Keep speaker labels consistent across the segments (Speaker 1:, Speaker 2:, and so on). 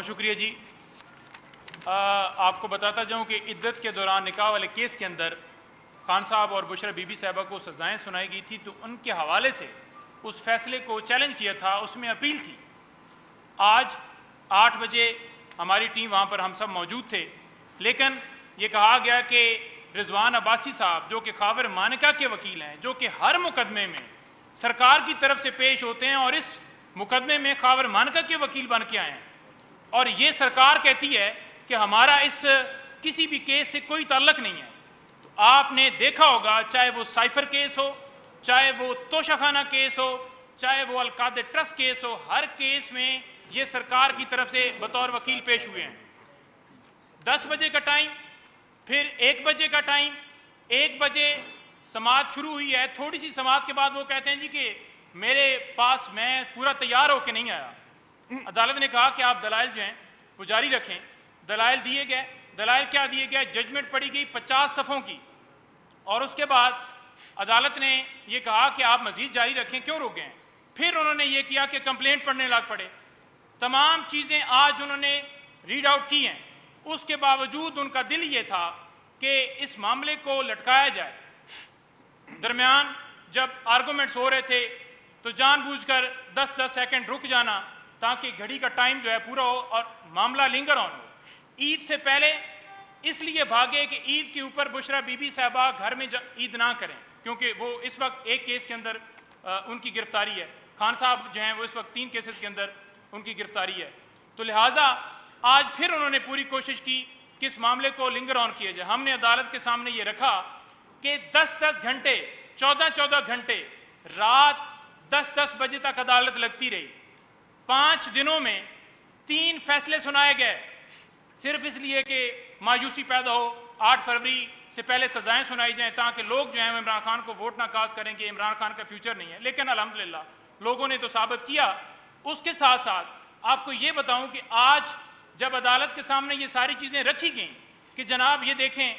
Speaker 1: بہت شکریہ جی. آپ کو بتاتا جاؤں کہ عدت کے دوران نکاح والے کیس کے اندر خان صاحب اور بشرا بی بی صاحبہ کو سزائیں سنائی گئی تھی، تو ان کے حوالے سے اس فیصلے کو چیلنج کیا تھا، اس میں اپیل تھی. آج 8 بجے ہماری ٹیم وہاں پر ہم سب موجود تھے، لیکن یہ کہا گیا کہ رضوان عباسی صاحب جو کہ خاور مانکا کے وکیل ہیں، جو کہ ہر مقدمے میں سرکار کی طرف سے پیش ہوتے ہیں اور اس مقدمے میں خاور مانکا کے وکیل بن کے آئے ہیں، اور یہ سرکار کہتی ہے کہ ہمارا اس کسی بھی کیس سے کوئی تعلق نہیں ہے. تو آپ نے دیکھا ہوگا، چاہے وہ سائفر کیس ہو، چاہے وہ توشہ خانہ کیس ہو، چاہے وہ القادر ٹرسٹ کیس ہو، ہر کیس میں یہ سرکار کی طرف سے بطور وکیل پیش ہوئے ہیں. 10 بجے کا ٹائم، پھر 1 بجے کا ٹائم. 1 بجے سماعت شروع ہوئی ہے، تھوڑی سی سماعت کے بعد وہ کہتے ہیں جی کہ میرے پاس میں پورا تیار ہو کے نہیں آیا. عدالت نے کہا کہ آپ دلائل جو ہیں وہ جاری رکھیں. دلائل دیے گئے. دلائل کیا دیے گئے؟ ججمنٹ پڑھی گئی 50 صفحوں کی، اور اس کے بعد عدالت نے یہ کہا کہ آپ مزید جاری رکھیں، کیوں روک گئے؟ پھر انہوں نے یہ کیا کہ کمپلینٹ پڑھنے لگ پڑے. تمام چیزیں آج انہوں نے ریڈ آؤٹ کی ہیں. اس کے باوجود ان کا دل یہ تھا کہ اس معاملے کو لٹکایا جائے. درمیان جب آرگومنٹس ہو رہے تھے تو جان بوجھ کر 10-10 سیکنڈ رک جانا تاکہ گھڑی کا ٹائم جو ہے پورا ہو اور معاملہ لنگر آن ہو. عید سے پہلے اس لیے بھاگے کہ عید کے اوپر بشرا بی بی صاحبہ گھر میں عید نہ کریں، کیونکہ وہ اس وقت ایک کیس کے اندر ان کی گرفتاری ہے. خان صاحب جو ہیں وہ اس وقت 3 کیسز کے اندر ان کی گرفتاری ہے. تو لہٰذا آج پھر انہوں نے پوری کوشش کی کہ اس معاملے کو لنگر آن کیا جائے. ہم نے عدالت کے سامنے یہ رکھا کہ 10-10 گھنٹے، 14-14 گھنٹے، رات 10-10 بجے تک عدالت لگتی رہی. 5 دنوں میں 3 فیصلے سنائے گئے، صرف اس لیے کہ مایوسی پیدا ہو، 8 فروری سے پہلے سزائیں سنائی جائیں تاکہ لوگ جو ہیں عمران خان کو ووٹ نہ کاسٹ کریں کہ عمران خان کا فیوچر نہیں ہے. لیکن الحمدللہ لوگوں نے تو ثابت کیا. اس کے ساتھ ساتھ آپ کو یہ بتاؤں کہ آج جب عدالت کے سامنے یہ ساری چیزیں رکھی گئیں کہ جناب یہ دیکھیں،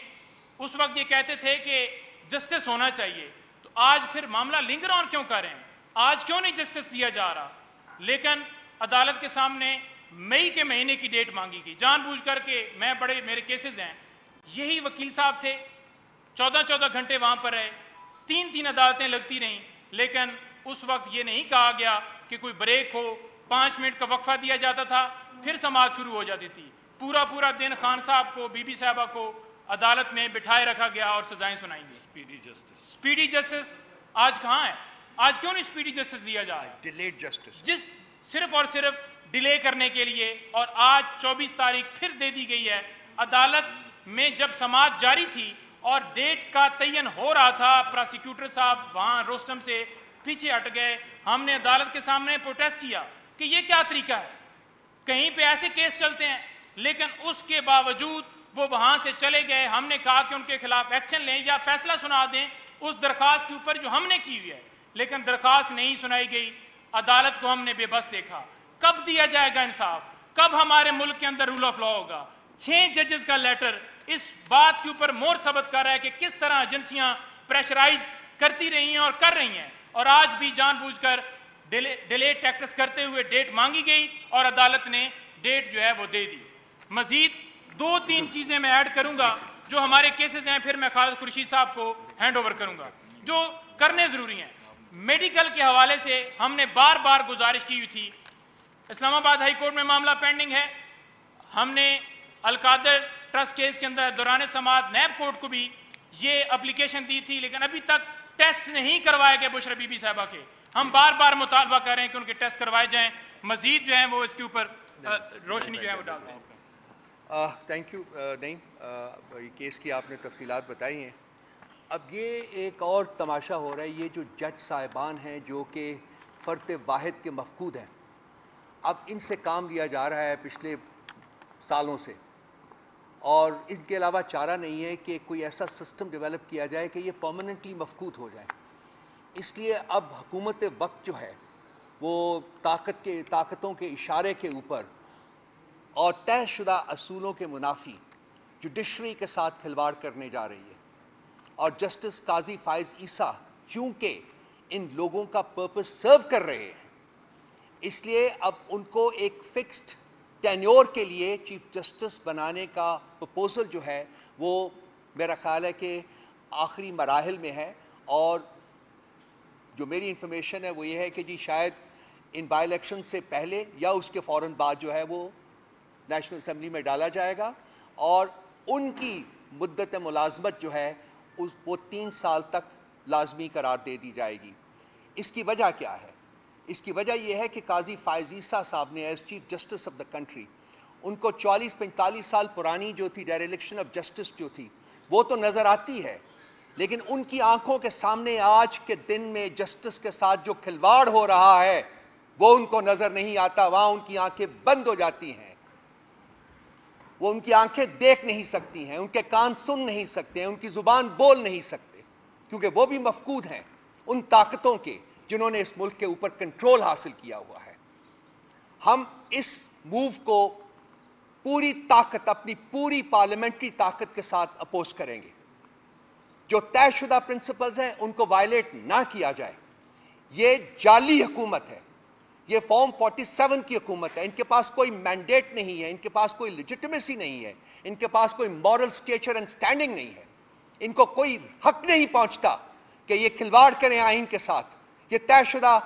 Speaker 1: اس وقت یہ کہتے تھے کہ جسٹس ہونا چاہیے، تو آج پھر معاملہ لنگر آن کیوں کر رہے ہیں؟ آج کیوں نہیں جسٹس دیا جا رہا؟ لیکن عدالت کے سامنے مئی کے مہینے کی ڈیٹ مانگی گئی جان بوجھ کر کے. میرے کیسز ہیں، یہی وکیل صاحب تھے، 14-14 گھنٹے وہاں پر رہے، 3 عدالتیں لگتی رہیں، لیکن اس وقت یہ نہیں کہا گیا کہ کوئی بریک ہو. 5 منٹ کا وقفہ دیا جاتا تھا، پھر سماعت شروع ہو جاتی تھی. پورا دن خان صاحب کو، بی بی صاحبہ کو عدالت میں بٹھائے رکھا گیا اور سزائیں سنائی گئی. سپیڈی جسٹس آج کہاں ہے؟ آج کیوں نہیں سپیڈی جسٹس دیا جا رہا؟
Speaker 2: ڈیلیڈ جسٹس
Speaker 1: صرف اور صرف ڈیلے کرنے کے لیے. اور آج 24 تاریخ پھر دے دی گئی ہے. عدالت میں جب سماعت جاری تھی اور ڈیٹ کا تعین ہو رہا تھا، پراسیکیوٹر صاحب وہاں روسٹم سے پیچھے ہٹ گئے. ہم نے عدالت کے سامنے پروٹیسٹ کیا کہ یہ کیا طریقہ ہے؟ کہیں پہ ایسے کیس چلتے ہیں، لیکن اس کے باوجود وہ وہاں سے چلے گئے. ہم نے کہا کہ ان کے خلاف ایکشن لیں یا فیصلہ سنا دیں اس درخواست کے اوپر جو ہم نے کی ہوئی ہے، لیکن درخواست نہیں سنائی گئی. عدالت کو ہم نے بے بس دیکھا. کب دیا جائے گا انصاف؟ کب ہمارے ملک کے اندر رول آف لا ہوگا؟ 6 ججز کا لیٹر اس بات کے اوپر مور ثبت کر رہا ہے کہ کس طرح ایجنسیاں پریشرائز کرتی رہی ہیں اور کر رہی ہیں، اور آج بھی جان بوجھ کر ڈیلے ٹیکٹس کرتے ہوئے ڈیٹ مانگی گئی اور عدالت نے ڈیٹ جو ہے وہ دے دی. مزید 2-3 چیزیں میں ایڈ کروں گا جو ہمارے کیسز ہیں، پھر میں خالد قریشی صاحب کو ہینڈ اوور کروں گا، جو کرنے ضروری ہیں. میڈیکل کے حوالے سے ہم نے بار بار گزارش کی ہوئی تھی. اسلام آباد ہائی کورٹ میں معاملہ پینڈنگ ہے. ہم نے القادر ٹرسٹ کیس کے اندر دوران سماعت نیب کورٹ کو بھی یہ اپلیکیشن دی تھی، لیکن ابھی تک ٹیسٹ نہیں کروائے گئے بشرا بی بی صاحبہ کے. ہم بار بار مطالبہ کر رہے ہیں کہ ان کے ٹیسٹ کروائے جائیں. مزید جو ہیں وہ اس کے اوپر روشنی جو ہے وہ ڈال دیں.
Speaker 2: تھینک یو نعیم، کیس کی آپ نے تفصیلات بتائی ہیں. اب یہ ایک اور تماشا ہو رہا ہے، یہ جو جج صاحبان ہیں جو کہ فرد واحد کے مفقود ہیں، اب ان سے کام لیا جا رہا ہے پچھلے سالوں سے، اور ان کے علاوہ چارہ نہیں ہے کہ کوئی ایسا سسٹم ڈیولپ کیا جائے کہ یہ پرماننٹلی مفقود ہو جائے. اس لیے اب حکومت وقت جو ہے وہ طاقتوں کے اشارے کے اوپر اور طے شدہ اصولوں کے منافی جوڈیشری کے ساتھ کھلواڑ کرنے جا رہی ہے. اور جسٹس قاضی فائز عیسیٰ چونکہ ان لوگوں کا پرپس سرو کر رہے ہیں، اس لیے اب ان کو ایک فکسڈ ٹینیور کے لیے چیف جسٹس بنانے کا پروپوزل جو ہے وہ میرا خیال ہے کہ آخری مراحل میں ہے، اور جو میری انفارمیشن ہے وہ یہ ہے کہ جی شاید ان بائی الیکشن سے پہلے یا اس کے فوراً بعد جو ہے وہ نیشنل اسمبلی میں ڈالا جائے گا، اور ان کی مدت ملازمت جو ہے وہ 3 سال تک لازمی قرار دے دی جائے گی۔ اس کی وجہ کیا ہے؟ اس کی وجہ یہ ہے کہ قاضی فائز عیسیٰ صاحب نے as chief justice of the country, ان کو 40-45 سال پرانی جو تھی ڈیریلیکشن آف جسٹس جو تھی وہ تو نظر آتی ہے، لیکن ان کی آنکھوں کے سامنے آج کے دن میں جسٹس کے ساتھ جو کھلواڑ ہو رہا ہے وہ ان کو نظر نہیں آتا۔ وہاں ان کی آنکھیں بند ہو جاتی ہیں، وہ ان کی آنکھیں دیکھ نہیں سکتی ہیں، ان کے کان سن نہیں سکتے ہیں، ان کی زبان بول نہیں سکتے، کیونکہ وہ بھی مفقود ہیں ان طاقتوں کے جنہوں نے اس ملک کے اوپر کنٹرول حاصل کیا ہوا ہے۔ ہم اس موو کو پوری طاقت، اپنی پوری پارلیمنٹری طاقت کے ساتھ اپوز کریں گے۔ جو طے شدہ پرنسپلز ہیں ان کو وائلیٹ نہ کیا جائے۔ یہ جعلی حکومت ہے، یہ فارم 47 کی حکومت ہے، ان کے پاس کوئی مینڈیٹ نہیں ہے، ان کے پاس کوئی لیجٹمیسی نہیں ہے، ان کے پاس کوئی مورل سٹیچر اینڈ سٹینڈنگ نہیں ہے، ان کو کوئی حق نہیں پہنچتا کہ یہ کھلواڑ کریں آئین کے ساتھ، یہ طے شدہ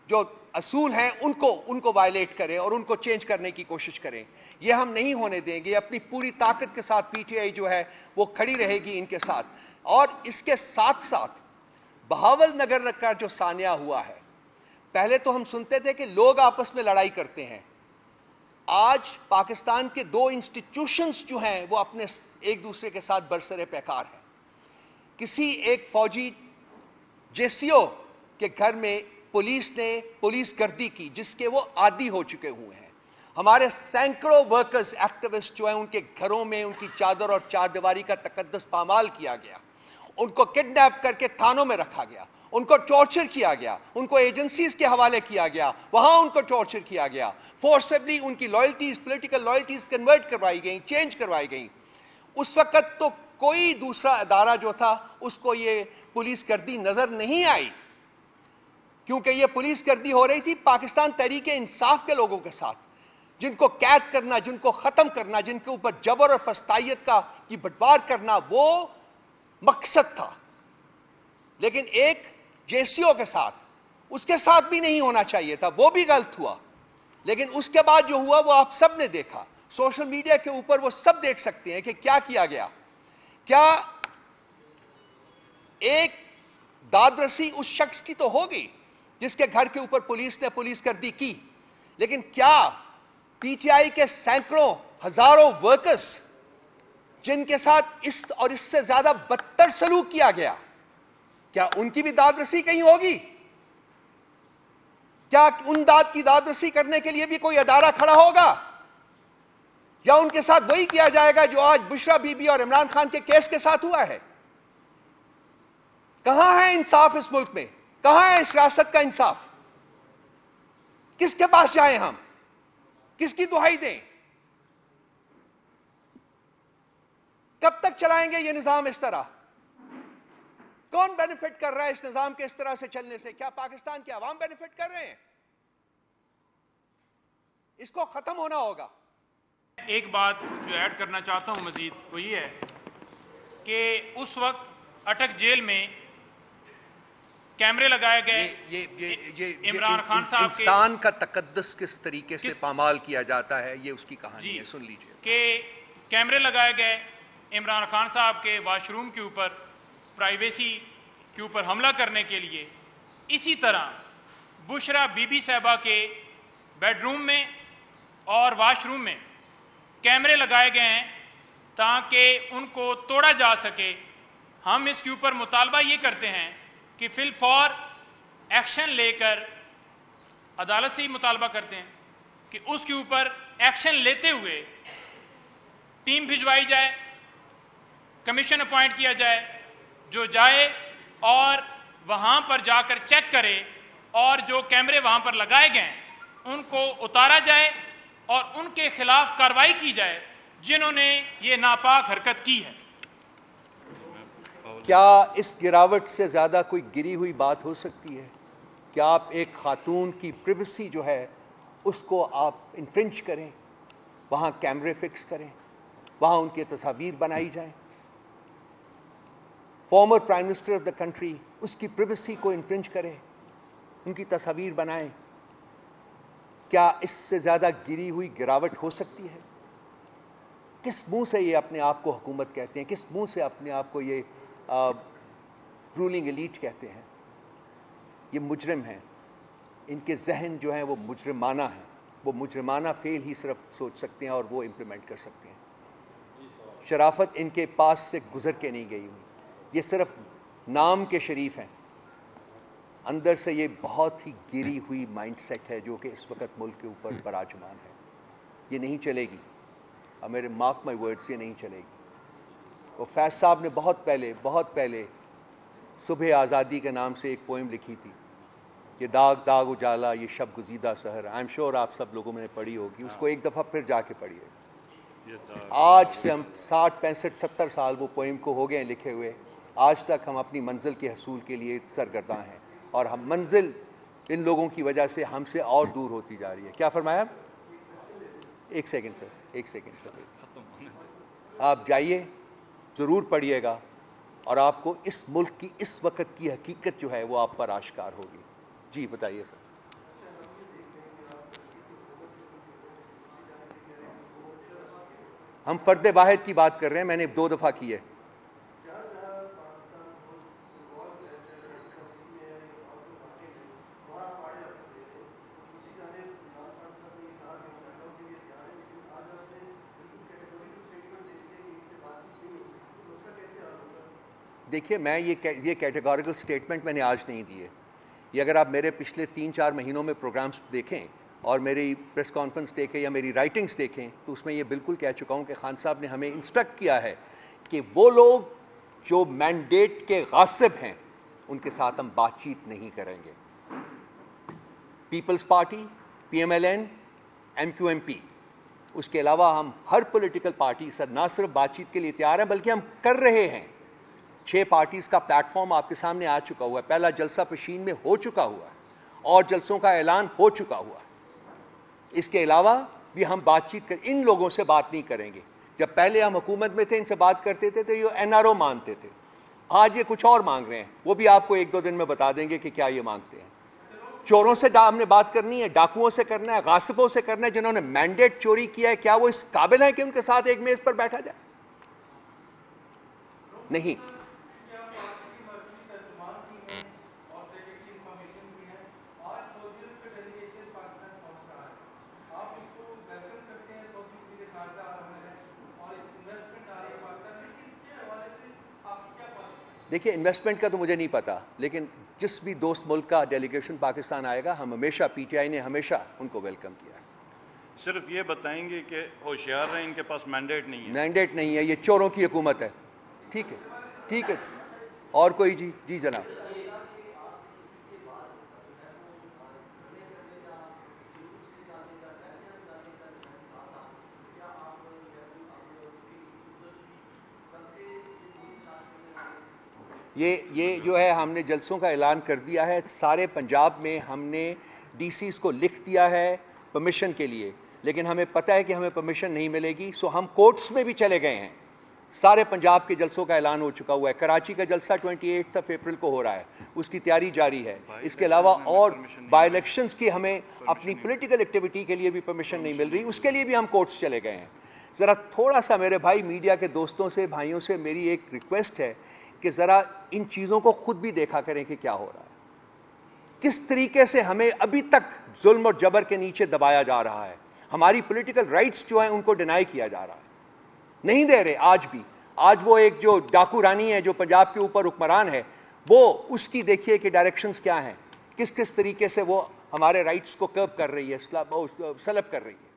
Speaker 2: جو اصول ہیں ان کو وائلیٹ کریں اور ان کو چینج کرنے کی کوشش کریں۔ یہ ہم نہیں ہونے دیں گے۔ اپنی پوری طاقت کے ساتھ پی ٹی آئی جو ہے وہ کھڑی رہے گی ان کے ساتھ، اور اس کے ساتھ ساتھ بہاول نگر کا جو سانحہ ہوا ہے، پہلے تو ہم سنتے تھے کہ لوگ آپس میں لڑائی کرتے ہیں، آج پاکستان کے 2 انسٹیٹیوشنز جو ہیں وہ اپنے ایک دوسرے کے ساتھ برسر پیکار ہیں۔ کسی ایک فوجی جے سی او کے گھر میں پولیس نے پولیس گردی کی جس کے وہ عادی ہو چکے ہوئے ہیں۔ ہمارے سینکڑوں ورکرز ایکٹیوسٹ جو ہیں ان کے گھروں میں ان کی چادر اور چار دیواری کا تقدس پامال کیا گیا، ان کو کڈنیپ کر کے تھانوں میں رکھا گیا، ان کو ٹارچر کیا گیا، ان کو ایجنسیز کے حوالے کیا گیا، وہاں ان کو ٹارچر کیا گیا، فورسبلی ان کی لائلٹیز، پولیٹیکل لائلٹیز کنورٹ کروائی گئیں، چینج کروائی گئیں۔ اس وقت تو کوئی دوسرا ادارہ جو تھا اس کو یہ پولیس گردی نظر نہیں آئی، کیونکہ یہ پولیس گردی ہو رہی تھی پاکستان تحریک انصاف کے لوگوں کے ساتھ، جن کو قید کرنا، جن کو ختم کرنا، جن کے اوپر جبر اور فسطائیت کی بٹوار کرنا وہ مقصد تھا۔ لیکن ایک جے سی او کے ساتھ، اس کے ساتھ بھی نہیں ہونا چاہیے تھا، وہ بھی غلط ہوا۔ لیکن اس کے بعد جو ہوا وہ آپ سب نے دیکھا، سوشل میڈیا کے اوپر وہ سب دیکھ سکتے ہیں کہ کیا کیا گیا۔ کیا ایک داد رسی اس شخص کی تو ہوگی جس کے گھر کے اوپر پولیس نے پولیس گردی کی، لیکن کیا پی ٹی آئی کے سینکڑوں ہزاروں ورکرز جن کے ساتھ اس اور اس سے زیادہ بدتر سلوک کیا گیا، کیا ان کی بھی داد رسی کہیں ہوگی؟ کیا ان کی داد رسی کرنے کے لیے بھی کوئی ادارہ کھڑا ہوگا؟ یا ان کے ساتھ وہی کیا جائے گا جو آج بشرا بی بی اور عمران خان کے کیس کے ساتھ ہوا ہے؟ کہاں ہے انصاف اس ملک میں؟ کہاں ہے اس ریاست کا انصاف؟ کس کے پاس جائیں ہم؟ کس کی دہائی دیں؟ کب تک چلائیں گے یہ نظام اس طرح؟ کون بینیفٹ کر رہا ہے اس نظام کے اس طرح سے چلنے سے؟ کیا پاکستان کے عوام بینیفٹ کر رہے ہیں؟ اس کو ختم ہونا ہوگا۔
Speaker 1: ایک بات جو ایڈ کرنا چاہتا ہوں مزید وہ یہ ہے کہ اس وقت اٹک جیل میں کیمرے لگائے گئے عمران خان صاحب کے،
Speaker 2: انسان کا تقدس کس طریقے سے پامال کیا جاتا ہے یہ اس کی کہانی ہے، سن لیجئے۔
Speaker 1: کہ کیمرے لگائے گئے عمران خان صاحب کے واش روم کے اوپر، پرائیویسی کے اوپر حملہ کرنے کے لیے۔ اسی طرح بشرا بی بی صاحبہ کے بیڈ روم میں اور واش روم میں کیمرے لگائے گئے ہیں تاکہ ان کو توڑا جا سکے۔ ہم اس کے اوپر مطالبہ یہ کرتے ہیں کہ فی الفور ایکشن لے کر، عدالت سے ہی مطالبہ کرتے ہیں کہ اس کے اوپر ایکشن لیتے ہوئے ٹیم بھجوائی جائے، کمیشن اپوائنٹ کیا جائے جو جائے اور وہاں پر جا کر چیک کرے، اور جو کیمرے وہاں پر لگائے گئے ہیں ان کو اتارا جائے اور ان کے خلاف کارروائی کی جائے جنہوں نے یہ ناپاک حرکت کی ہے۔
Speaker 2: کیا اس گراوٹ سے زیادہ کوئی گری ہوئی بات ہو سکتی ہے؟ کیا آپ ایک خاتون کی پریویسی جو ہے اس کو آپ انفرنج کریں؟ وہاں کیمرے فکس کریں, وہاں ان کی تصاویر بنائی جائیں. Former prime minister of the country اس کی پریویسی کو انفرنج کرے, ان کی تصاویر بنائیں. کیا اس سے زیادہ گری ہوئی گراوٹ ہو سکتی ہے؟ کس منہ سے یہ اپنے آپ کو حکومت کہتے ہیں؟ کس منہ سے اپنے آپ کو یہ رولنگ ایلیٹ کہتے ہیں؟ یہ مجرم ہیں. ان کے ذہن جو ہیں وہ مجرمانہ ہیں. وہ مجرمانہ فعل ہی صرف سوچ سکتے ہیں اور وہ امپلیمنٹ کر سکتے ہیں. شرافت ان کے پاس سے گزر کے نہیں گئی ہوئی. یہ صرف نام کے شریف ہیں, اندر سے یہ بہت ہی گری ہوئی مائنڈ سیٹ ہے جو کہ اس وقت ملک کے اوپر براجمان ہے. یہ نہیں چلے گی. اور میرے مارک مائی ورڈز, یہ نہیں چلے گی. وہ فیض صاحب نے بہت پہلے صبح آزادی کے نام سے ایک پوئم لکھی تھی, یہ داغ داغ اجالا یہ شب گزیدہ سحر. آئی ایم شیور آپ سب لوگوں نے پڑھی ہوگی. اس کو ایک دفعہ پھر جا کے پڑھیے. آج سے ہم 60 65 70 سال وہ پوئم کو ہو گئے ہیں لکھے ہوئے. آج تک ہم اپنی منزل کے حصول کے لیے سرگرداں ہیں, اور ہم منزل ان لوگوں کی وجہ سے ہم سے اور دور ہوتی جا رہی ہے. کیا فرمایا؟ ایک سیکنڈ سر. آپ جائیے, ضرور پڑھیے گا, اور آپ کو اس ملک کی اس وقت کی حقیقت جو ہے وہ آپ پر آشکار ہوگی. جی بتائیے سر. ہم فرد واحد کی بات کر رہے ہیں, میں نے 2 دفعہ کی ہے. دیکھیے, میں یہ کیٹیگوریکل سٹیٹمنٹ میں نے آج نہیں دی ہے. یہ اگر آپ میرے پچھلے 3-4 مہینوں میں پروگرامز دیکھیں اور میری پریس کانفرنس دیکھیں یا میری رائٹنگز دیکھیں تو اس میں یہ بالکل کہہ چکا ہوں کہ خان صاحب نے ہمیں انسٹرکٹ کیا ہے کہ وہ لوگ جو مینڈیٹ کے غاصب ہیں ان کے ساتھ ہم بات چیت نہیں کریں گے. Peoples Party, P M L N, M Q M P, اس کے علاوہ ہم ہر پولیٹیکل پارٹی سے نہ صرف بات چیت کے لیے تیار ہیں بلکہ ہم کر رہے ہیں. 6 پارٹیز کا پلیٹ فارم آپ کے سامنے آ چکا ہوا ہے. پہلا جلسہ پشین میں ہو چکا ہوا ہے اور جلسوں کا اعلان ہو چکا ہوا ہے. اس کے علاوہ بھی ہم بات چیت ان لوگوں سے بات نہیں کریں گے. جب پہلے ہم حکومت میں تھے ان سے بات کرتے تھے تو یہ این آر او مانتے تھے. آج یہ کچھ اور مانگ رہے ہیں, وہ بھی آپ کو 1-2 دن میں بتا دیں گے کہ کیا یہ مانگتے ہیں. چوروں سے ہم نے بات کرنی ہے, ڈاکوؤں سے کرنا ہے, غاصبوں سے کرنا ہے, جنہوں نے مینڈیٹ چوری کیا ہے. کیا وہ اس قابل ہے کہ ان کے ساتھ ایک میز پر بیٹھا جائے؟ نہیں. دیکھیے, انویسٹمنٹ کا تو مجھے نہیں پتا, لیکن جس بھی دوست ملک کا ڈیلیگیشن پاکستان آئے گا, ہم ہمیشہ پی ٹی آئی نے ہمیشہ ان کو ویلکم کیا ہے.
Speaker 3: صرف یہ بتائیں گے کہ ہوشیار رہیں, ان کے پاس مینڈیٹ نہیں ہے.
Speaker 2: مینڈیٹ نہیں ہے, یہ چوروں کی حکومت ہے. ٹھیک ہے. اور کوئی؟ جی جناب. یہ جو ہے ہم نے جلسوں کا اعلان کر دیا ہے. سارے پنجاب میں ہم نے ڈی سیز کو لکھ دیا ہے پرمیشن کے لیے, لیکن ہمیں پتہ ہے کہ ہمیں پرمیشن نہیں ملے گی. سو ہم کورٹس میں بھی چلے گئے ہیں. سارے پنجاب کے جلسوں کا اعلان ہو چکا ہوا ہے. کراچی کا جلسہ 28 اپریل کو ہو رہا ہے, اس کی تیاری جاری ہے. اس کے علاوہ اور بائی الیکشنز کی ہمیں اپنی پولیٹیکل ایکٹیویٹی کے لیے بھی پرمیشن نہیں مل رہی, اس کے لیے بھی ہم کورٹس چلے گئے ہیں. ذرا تھوڑا سا میرے بھائی میڈیا کے دوستوں سے, بھائیوں سے میری ایک ریکویسٹ ہے کہ ذرا ان چیزوں کو خود بھی دیکھا کریں کہ کیا ہو رہا ہے. کس طریقے سے ہمیں ابھی تک ظلم اور جبر کے نیچے دبایا جا رہا ہے. ہماری پولیٹیکل رائٹس جو ہیں ان کو ڈینائی کیا جا رہا ہے, نہیں دے رہے آج بھی. آج وہ ایک جو ڈاکو رانی ہے جو پنجاب کے اوپر حکمران ہے, وہ اس کی دیکھیے کہ ڈائریکشنز کیا ہیں, کس طریقے سے وہ ہمارے رائٹس کو کرب کر رہی ہے, سلب کر رہی ہے.